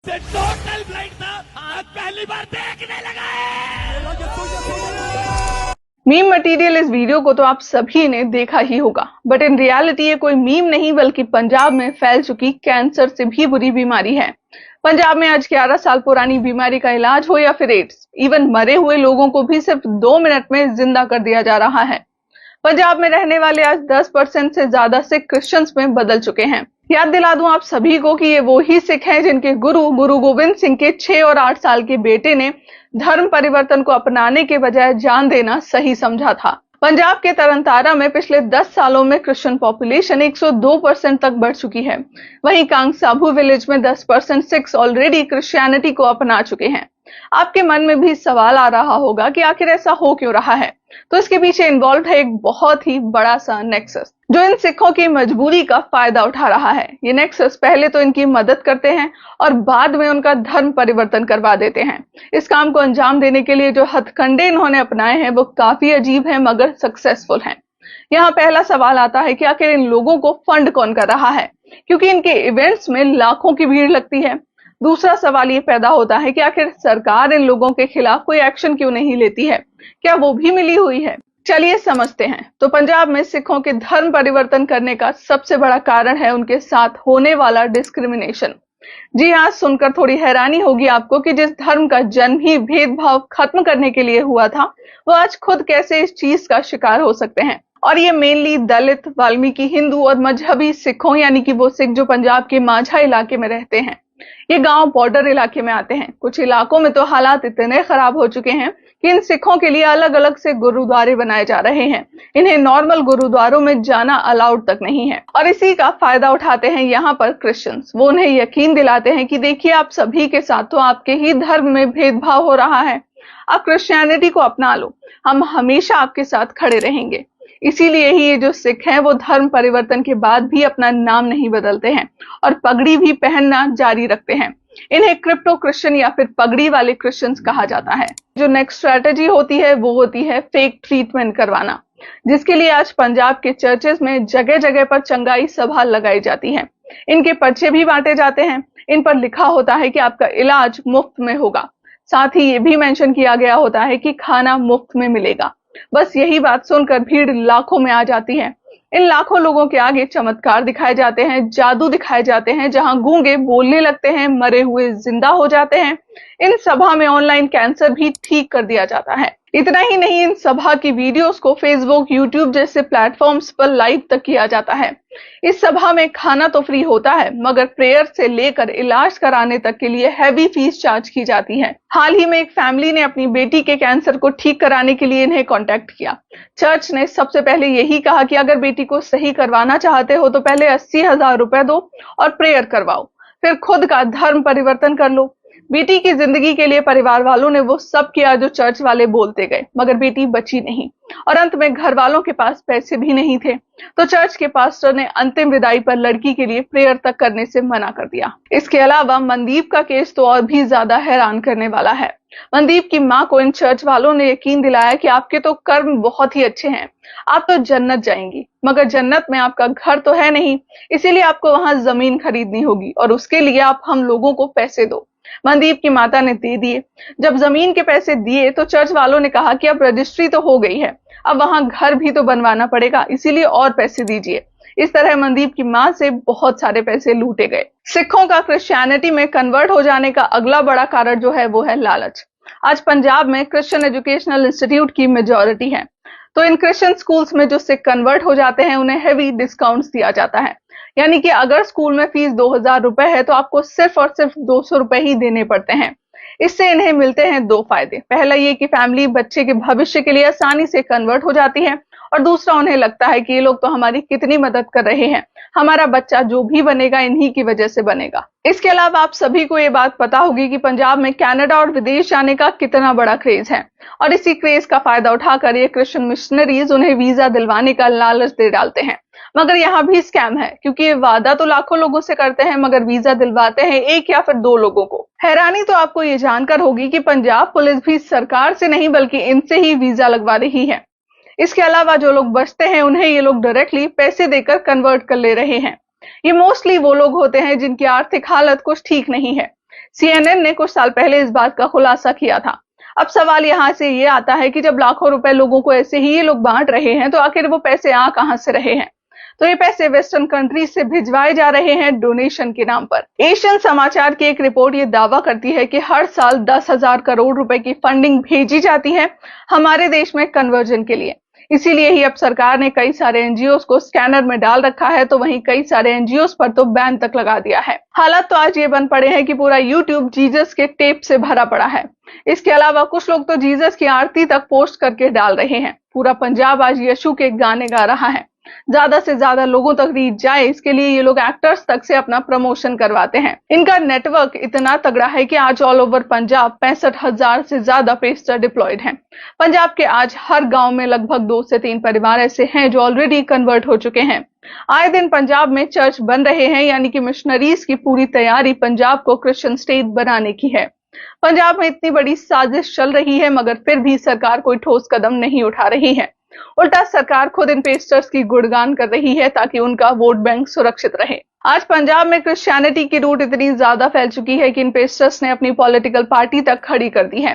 Total blind था, आज पहली बार देखने लगा है। मीम मटेरियल इस वीडियो को तो आप सभी ने देखा ही होगा, बट इन रियलिटी ये कोई मीम नहीं बल्कि पंजाब में फैल चुकी कैंसर से भी बुरी बीमारी है। पंजाब में आज 11 साल पुरानी बीमारी का इलाज हो या फिर एड्स, इवन मरे हुए लोगों को भी सिर्फ 2 मिनट में जिंदा कर दिया जा रहा है। पंजाब में रहने वाले आज 10% से ज्यादा सिख क्रिश्चियंस में बदल चुके हैं। याद दिला दूं आप सभी को कि ये वो ही सिख हैं जिनके गुरु गोविंद सिंह के 6 और 8 साल के बेटे ने धर्म परिवर्तन को अपनाने के बजाय जान देना सही समझा था। पंजाब के तरनतारा में पिछले 10 सालों में क्रिश्चियन पॉपुलेशन 102% तक बढ़ चुकी है। वहीं कांग साबू विलेज में 10% सिख्स ऑलरेडी क्रिश्चियनिटी को अपना चुके हैं। आपके मन में भी सवाल आ रहा होगा कि आखिर ऐसा हो क्यों रहा है, तो इसके पीछे इन्वॉल्व है एक बहुत ही बड़ा सा नेक्सस जो इन सिखों की मजबूरी का फायदा उठा रहा है। ये नेक्सस पहले तो इनकी मदद करते हैं और बाद में उनका धर्म परिवर्तन करवा देते हैं। इस काम को अंजाम देने के लिए जो हथकंडे इन्होंने अपनाए हैं वो काफी अजीब है मगर सक्सेसफुल हैं। यहाँ पहला सवाल आता है कि आखिर इन लोगों को फंड कौन कर रहा है, क्योंकि इनके इवेंट्स में लाखों की भीड़ लगती है। दूसरा सवाल ये पैदा होता है कि आखिर सरकार इन लोगों के खिलाफ कोई एक्शन क्यों नहीं लेती है, क्या वो भी मिली हुई है? चलिए समझते हैं। तो पंजाब में सिखों के धर्म परिवर्तन करने का सबसे बड़ा कारण है उनके साथ होने वाला डिस्क्रिमिनेशन। जी हाँ, सुनकर थोड़ी हैरानी होगी आपको कि जिस धर्म का जन्म ही भेदभाव खत्म करने के लिए हुआ था, वो आज खुद कैसे इस चीज का शिकार हो सकते हैं। और ये मेनली दलित, वाल्मीकि, हिंदू और मजहबी सिखों, यानी कि वो सिख जो पंजाब के माझा इलाके में रहते हैं। ये गांव बॉर्डर इलाके में आते हैं। कुछ इलाकों में तो हालात इतने खराब हो चुके हैं कि इन सिखों के लिए अलग अलग से गुरुद्वारे बनाए जा रहे हैं। इन्हें नॉर्मल गुरुद्वारों में जाना अलाउड तक नहीं है। और इसी का फायदा उठाते हैं यहाँ पर क्रिश्चियंस। वो उन्हें यकीन दिलाते हैं कि देखिए, आप सभी के साथ तो आपके ही धर्म में भेदभाव हो रहा है, आप क्रिश्चियनिटी को अपना लो, हम हमेशा आपके साथ खड़े रहेंगे। इसीलिए ही ये जो सिख हैं वो धर्म परिवर्तन के बाद भी अपना नाम नहीं बदलते हैं और पगड़ी भी पहनना जारी रखते हैं। इन्हें क्रिप्टो क्रिश्चियन या फिर पगड़ी वाले क्रिश्चियंस कहा जाता है। जो नेक्स्ट स्ट्रेटेजी होती है वो होती है फेक ट्रीटमेंट करवाना, जिसके लिए आज पंजाब के चर्चेस में जगह जगह पर चंगाई सभा लगाई जाती है। इनके पर्चे भी बांटे जाते हैं। इन पर लिखा होता है कि आपका इलाज मुफ्त में होगा। साथ ही ये भी मेंशन किया गया होता है कि खाना मुफ्त में मिलेगा। बस यही बात सुनकर भीड़ लाखों में आ जाती है। इन लाखों लोगों के आगे चमत्कार दिखाए जाते हैं, जादू दिखाए जाते हैं, जहां गूंगे बोलने लगते हैं, मरे हुए जिंदा हो जाते हैं। इन सभा में ऑनलाइन कैंसर भी ठीक कर दिया जाता है। इतना ही नहीं, इन सभा की वीडियोस को फेसबुक, यूट्यूब जैसे प्लेटफॉर्म्स पर लाइव तक किया जाता है। इस सभा में खाना तो फ्री होता है मगर प्रेयर से लेकर इलाज कराने तक के लिए हैवी फीस चार्ज की जाती है। हाल ही में एक फैमिली ने अपनी बेटी के कैंसर को ठीक कराने के लिए इन्हें कांटेक्ट किया। चर्च ने सबसे पहले यही कहा कि अगर बेटी को सही करवाना चाहते हो तो पहले 80,000 रुपए दो और प्रेयर करवाओ, फिर खुद का धर्म परिवर्तन कर लो। बेटी की जिंदगी के लिए परिवार वालों ने वो सब किया जो चर्च वाले बोलते गए, मगर बेटी बची नहीं और अंत में घर वालों के पास पैसे भी नहीं थे, तो चर्च के पास्टर ने अंतिम विदाई पर लड़की के लिए प्रेयर तक करने से मना कर दिया। इसके अलावा मनदीप का केस तो और भी ज्यादा हैरान करने वाला है। मनदीप की मां को इन चर्च वालों ने यकीन दिलाया कि आपके तो कर्म बहुत ही अच्छे हैं, आप तो जन्नत जाएंगी, मगर जन्नत में आपका घर तो है नहीं, इसीलिए आपको वहां जमीन खरीदनी होगी और उसके लिए आप हम लोगों को पैसे दो। मनदीप की माता ने दे दिए। जब जमीन के पैसे दिए तो चर्च वालों ने कहा कि अब रजिस्ट्री तो हो गई है, अब वहां घर भी तो बनवाना पड़ेगा, इसीलिए और पैसे दीजिए। इस तरह मनदीप की मां से बहुत सारे पैसे लूटे गए। सिखों का क्रिश्चियनिटी में कन्वर्ट हो जाने का अगला बड़ा कारण जो है वो है लालच। आज पंजाब में क्रिश्चियन एजुकेशनल इंस्टीट्यूट की मेजॉरिटी है, तो इन क्रिश्चियन स्कूल्स में जो सिख कन्वर्ट हो जाते हैं उन्हें हेवी डिस्काउंट्स दिया जाता है। यानी कि अगर स्कूल में फीस 2,000 रुपए है तो आपको सिर्फ और सिर्फ 200 रुपए ही देने पड़ते हैं। इससे इन्हें मिलते हैं 2 फायदे। पहला ये कि फैमिली बच्चे के भविष्य के लिए आसानी से कन्वर्ट हो जाती है और दूसरा, उन्हें लगता है कि ये लोग तो हमारी कितनी मदद कर रहे हैं, हमारा बच्चा जो भी बनेगा इन्हीं की वजह से बनेगा। इसके अलावा आप सभी को ये बात पता होगी कि पंजाब में कनाडा और विदेश जाने का कितना बड़ा क्रेज है और इसी क्रेज का फायदा उठाकर ये क्रिश्चियन मिशनरीज उन्हें वीजा दिलवाने का लालच दे डालते हैं। मगर यहाँ भी स्कैम है, क्योंकि ये वादा तो लाखों लोगों से करते हैं मगर वीजा दिलवाते हैं 1 या फिर 2 लोगों को। हैरानी तो आपको ये जानकर होगी कि पंजाब पुलिस भी सरकार से नहीं बल्कि इनसे ही वीजा लगवा रही है। इसके अलावा जो लोग बचते हैं उन्हें ये लोग डायरेक्टली पैसे देकर कन्वर्ट कर ले रहे हैं। ये मोस्टली वो लोग होते हैं जिनकी आर्थिक हालत कुछ ठीक नहीं है। CNN ने कुछ साल पहले इस बात का खुलासा किया था। अब सवाल यहाँ से ये आता है कि जब लाखों रुपए लोगों को ऐसे ही ये लोग बांट रहे हैं तो आखिर वो पैसे आ कहां से रहे हैं? तो ये पैसे वेस्टर्न कंट्रीज से भिजवाए जा रहे हैं डोनेशन के नाम पर। एशियन समाचार की एक रिपोर्ट ये दावा करती है कि हर साल 10,000 करोड़ रुपए की फंडिंग भेजी जाती है हमारे देश में कन्वर्जन के लिए। इसीलिए ही अब सरकार ने कई सारे एनजीओ को स्कैनर में डाल रखा है, तो वहीं कई सारे एनजीओ पर तो बैन तक लगा दिया है। हालात तो आज ये बन पड़े हैं कि पूरा यूट्यूब जीसस के टेप से भरा पड़ा है। इसके अलावा कुछ लोग तो जीसस की आरती तक पोस्ट करके डाल रहे हैं। पूरा पंजाब आज यीशु के गाने गा रहा है। ज्यादा से ज्यादा लोगों तक रीच जाए, इसके लिए ये लोग एक्टर्स तक से अपना प्रमोशन करवाते हैं। इनका नेटवर्क इतना तगड़ा है कि आज ऑल ओवर पंजाब 65,000 से ज्यादा पेस्टर डिप्लॉयड हैं। पंजाब के आज हर गांव में लगभग 2 से 3 परिवार ऐसे हैं जो ऑलरेडी कन्वर्ट हो चुके हैं। आए दिन पंजाब में चर्च बन रहे हैं, यानी कि मिशनरीज की पूरी तैयारी पंजाब को क्रिश्चियन स्टेट बनाने की है। पंजाब में इतनी बड़ी साजिश चल रही है, मगर फिर भी सरकार कोई ठोस कदम नहीं उठा रही है। उल्टा सरकार खुद इन पेस्टर्स की गुणगान कर रही है ताकि उनका वोट बैंक सुरक्षित रहे। आज पंजाब में क्रिश्चियनिटी की रूट इतनी ज्यादा फैल चुकी है कि इन पेस्टर्स ने अपनी पॉलिटिकल पार्टी तक खड़ी कर दी है।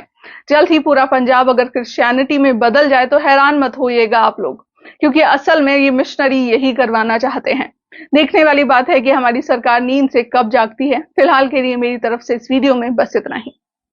जल्द ही पूरा पंजाब अगर क्रिश्चियनिटी में बदल जाए तो हैरान मत होइएगा आप लोग, क्योंकि असल में ये मिशनरी यही करवाना चाहते हैं। देखने वाली बात है कि हमारी सरकार नींद से कब जागती है। फिलहाल के लिए मेरी तरफ से इस वीडियो में बस इतना ही।